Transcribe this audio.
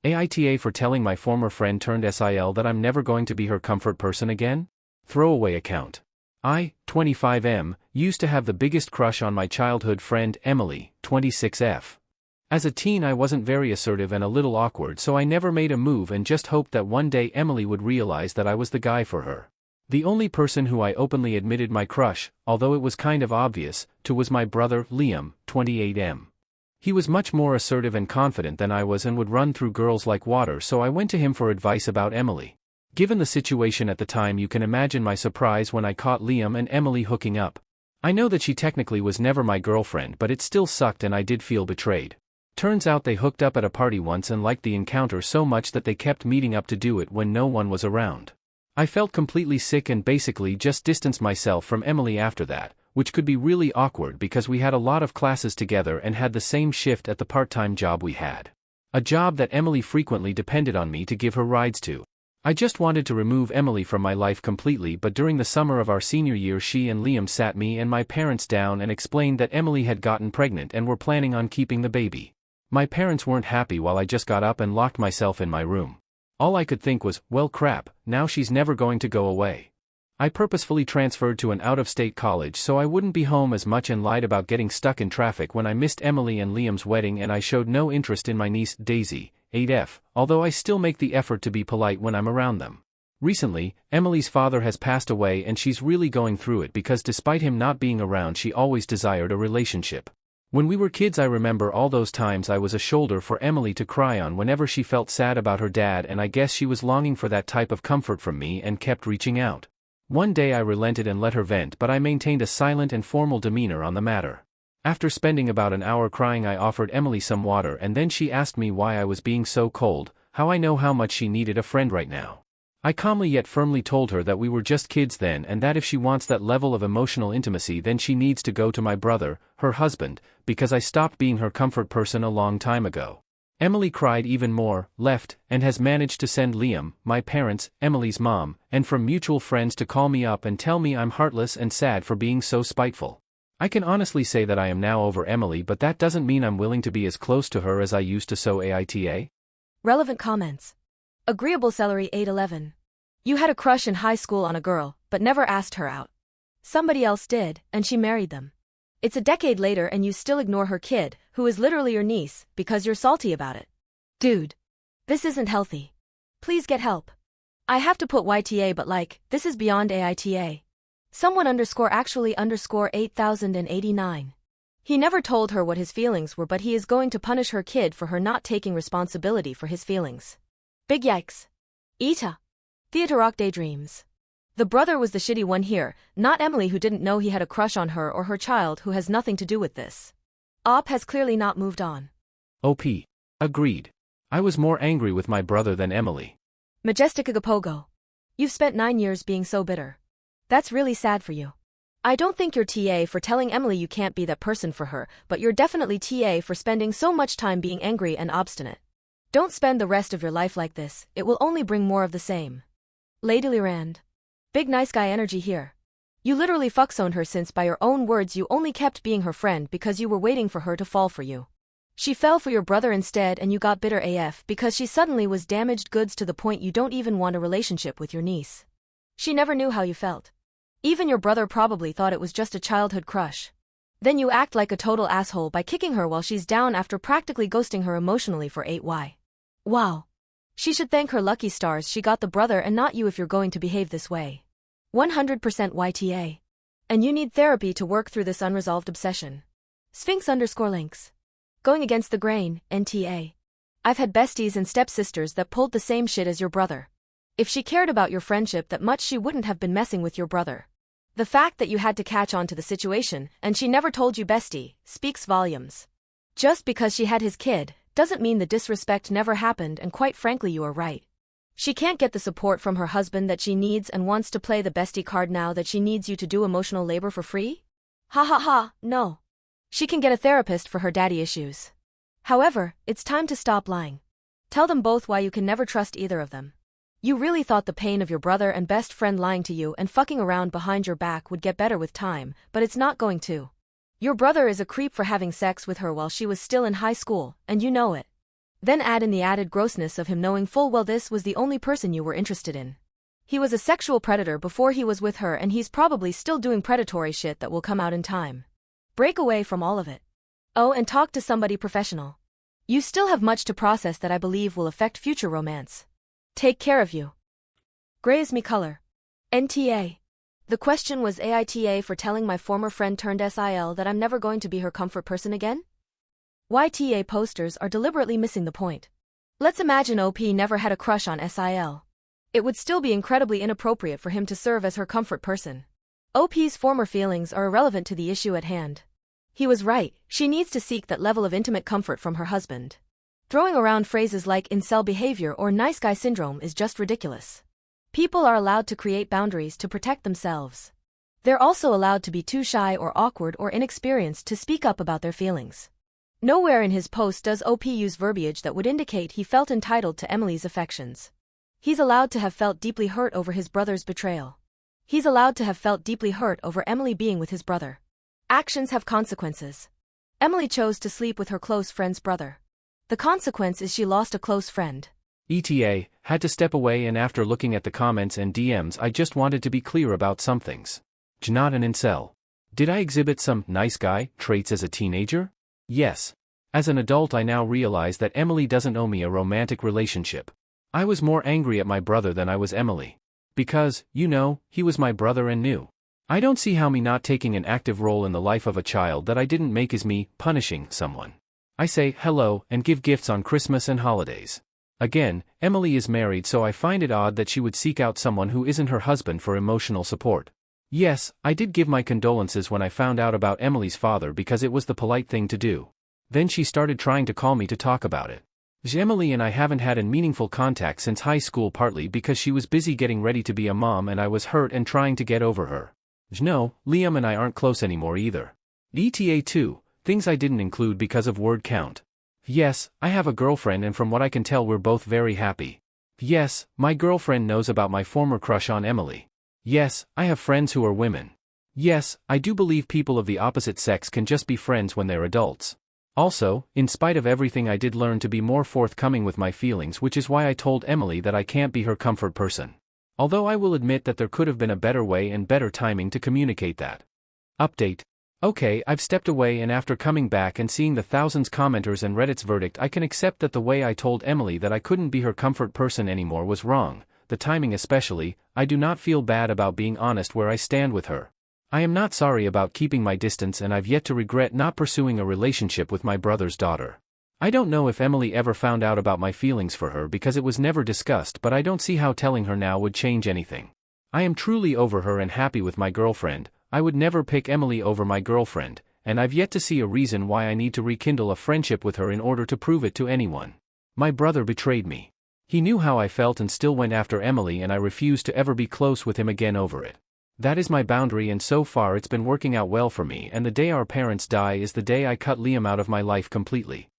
AITA for telling my former friend turned SIL that I'm never going to be her comfort person again? Throwaway account. I, 25M, used to have the biggest crush on my childhood friend Emily, 26F. As a teen I wasn't very assertive and a little awkward, so I never made a move and just hoped that one day Emily would realize that I was the guy for her. The only person who I openly admitted my crush, although it was kind of obvious, to was my brother, Liam, 28M. He was much more assertive and confident than I was and would run through girls like water, so I went to him for advice about Emily. Given the situation at the time, you can imagine my surprise when I caught Liam and Emily hooking up. I know that she technically was never my girlfriend, but it still sucked and I did feel betrayed. Turns out they hooked up at a party once and liked the encounter so much that they kept meeting up to do it when no one was around. I felt completely sick and basically just distanced myself from Emily after that, which could be really awkward because we had a lot of classes together and had the same shift at the part-time job we had. A job that Emily frequently depended on me to give her rides to. I just wanted to remove Emily from my life completely, but during the summer of our senior year she and Liam sat me and my parents down and explained that Emily had gotten pregnant and were planning on keeping the baby. My parents weren't happy while I just got up and locked myself in my room. All I could think was, well crap, now she's never going to go away. I purposefully transferred to an out-of-state college so I wouldn't be home as much and lied about getting stuck in traffic when I missed Emily and Liam's wedding, and I showed no interest in my niece, Daisy, 8F, although I still make the effort to be polite when I'm around them. Recently, Emily's father has passed away and she's really going through it because despite him not being around she always desired a relationship. When we were kids I remember all those times I was a shoulder for Emily to cry on whenever she felt sad about her dad, and I guess she was longing for that type of comfort from me and kept reaching out. One day I relented and let her vent, but I maintained a silent and formal demeanor on the matter. After spending about an hour crying I offered Emily some water and then she asked me why I was being so cold, how I know how much she needed a friend right now. I calmly yet firmly told her that we were just kids then and that if she wants that level of emotional intimacy then she needs to go to my brother, her husband, because I stopped being her comfort person a long time ago. Emily cried even more, left, and has managed to send Liam, my parents, Emily's mom, and from mutual friends to call me up and tell me I'm heartless and sad for being so spiteful. I can honestly say that I am now over Emily, but that doesn't mean I'm willing to be as close to her as I used to. So AITA? Relevant comments. Agreeable Celery 811. You had a crush in high school on a girl, but never asked her out. Somebody else did, and she married them. It's a decade later and you still ignore her kid, who is literally your niece, because you're salty about it. Dude. This isn't healthy. Please get help. I have to put YTA, but this is beyond AITA. Someone actually 8089. He never told her what his feelings were, but he is going to punish her kid for her not taking responsibility for his feelings. Big yikes. AITA. Theater Rock Daydreams. The brother was the shitty one here, not Emily, who didn't know he had a crush on her, or her child, who has nothing to do with this. Op has clearly not moved on. OP. Agreed. I was more angry with my brother than Emily. Majestic Agapogo. You've spent 9 years being so bitter. That's really sad for you. I don't think you're TA for telling Emily you can't be that person for her, but you're definitely TA for spending so much time being angry and obstinate. Don't spend the rest of your life like this, it will only bring more of the same. Lady Lyrand. Big nice guy energy here. You literally fuckzoned her since, by your own words, you only kept being her friend because you were waiting for her to fall for you. She fell for your brother instead and you got bitter AF because she suddenly was damaged goods to the point you don't even want a relationship with your niece. She never knew how you felt. Even your brother probably thought it was just a childhood crush. Then you act like a total asshole by kicking her while she's down after practically ghosting her emotionally for 8Y. Wow. She should thank her lucky stars she got the brother and not you if you're going to behave this way. 100% YTA. And you need therapy to work through this unresolved obsession. Sphinx_links. Going against the grain, NTA. I've had besties and stepsisters that pulled the same shit as your brother. If she cared about your friendship that much she wouldn't have been messing with your brother. The fact that you had to catch on to the situation and she never told you, bestie, speaks volumes. Just because she had his kid doesn't mean the disrespect never happened, and quite frankly you are right. She can't get the support from her husband that she needs and wants to play the bestie card now that she needs you to do emotional labor for free? Ha ha ha, no. She can get a therapist for her daddy issues. However, it's time to stop lying. Tell them both why you can never trust either of them. You really thought the pain of your brother and best friend lying to you and fucking around behind your back would get better with time, but it's not going to. Your brother is a creep for having sex with her while she was still in high school, and you know it. Then add in the added grossness of him knowing full well this was the only person you were interested in. He was a sexual predator before he was with her, and he's probably still doing predatory shit that will come out in time. Break away from all of it. Oh, and talk to somebody professional. You still have much to process that I believe will affect future romance. Take care of you. Gray is me color. NTA. The question was AITA for telling my former friend turned SIL that I'm never going to be her comfort person again? YTA posters are deliberately missing the point. Let's imagine OP never had a crush on SIL. It would still be incredibly inappropriate for him to serve as her comfort person. OP's former feelings are irrelevant to the issue at hand. He was right, she needs to seek that level of intimate comfort from her husband. Throwing around phrases like incel behavior or nice guy syndrome is just ridiculous. People are allowed to create boundaries to protect themselves. They're also allowed to be too shy or awkward or inexperienced to speak up about their feelings. Nowhere in his post does OP use verbiage that would indicate he felt entitled to Emily's affections. He's allowed to have felt deeply hurt over his brother's betrayal. He's allowed to have felt deeply hurt over Emily being with his brother. Actions have consequences. Emily chose to sleep with her close friend's brother. The consequence is she lost a close friend. ETA, had to step away, and after looking at the comments and DMs I just wanted to be clear about some things. Not an incel. Did I exhibit some nice guy traits as a teenager? Yes. As an adult I now realize that Emily doesn't owe me a romantic relationship. I was more angry at my brother than I was Emily. Because, you know, he was my brother and knew. I don't see how me not taking an active role in the life of a child that I didn't make is me punishing someone. I say hello and give gifts on Christmas and holidays. Again, Emily is married, so I find it odd that she would seek out someone who isn't her husband for emotional support. Yes, I did give my condolences when I found out about Emily's father because it was the polite thing to do. Then she started trying to call me to talk about it. Emily and I haven't had a meaningful contact since high school, partly because she was busy getting ready to be a mom and I was hurt and trying to get over her. No, Liam and I aren't close anymore either. ETA 2, things I didn't include because of word count. Yes, I have a girlfriend and from what I can tell we're both very happy. Yes, my girlfriend knows about my former crush on Emily. Yes, I have friends who are women. Yes, I do believe people of the opposite sex can just be friends when they're adults. Also, in spite of everything I did learn to be more forthcoming with my feelings, which is why I told Emily that I can't be her comfort person. Although I will admit that there could have been a better way and better timing to communicate that. Update. Okay, I've stepped away, and after coming back and seeing the thousands commenters and Reddit's verdict, I can accept that the way I told Emily that I couldn't be her comfort person anymore was wrong, the timing especially. I do not feel bad about being honest where I stand with her. I am not sorry about keeping my distance, and I've yet to regret not pursuing a relationship with my brother's daughter. I don't know if Emily ever found out about my feelings for her because it was never discussed, but I don't see how telling her now would change anything. I am truly over her and happy with my girlfriend. I would never pick Emily over my girlfriend, and I've yet to see a reason why I need to rekindle a friendship with her in order to prove it to anyone. My brother betrayed me. He knew how I felt and still went after Emily, and I refuse to ever be close with him again over it. That is my boundary, and so far it's been working out well for me, and the day our parents die is the day I cut Liam out of my life completely.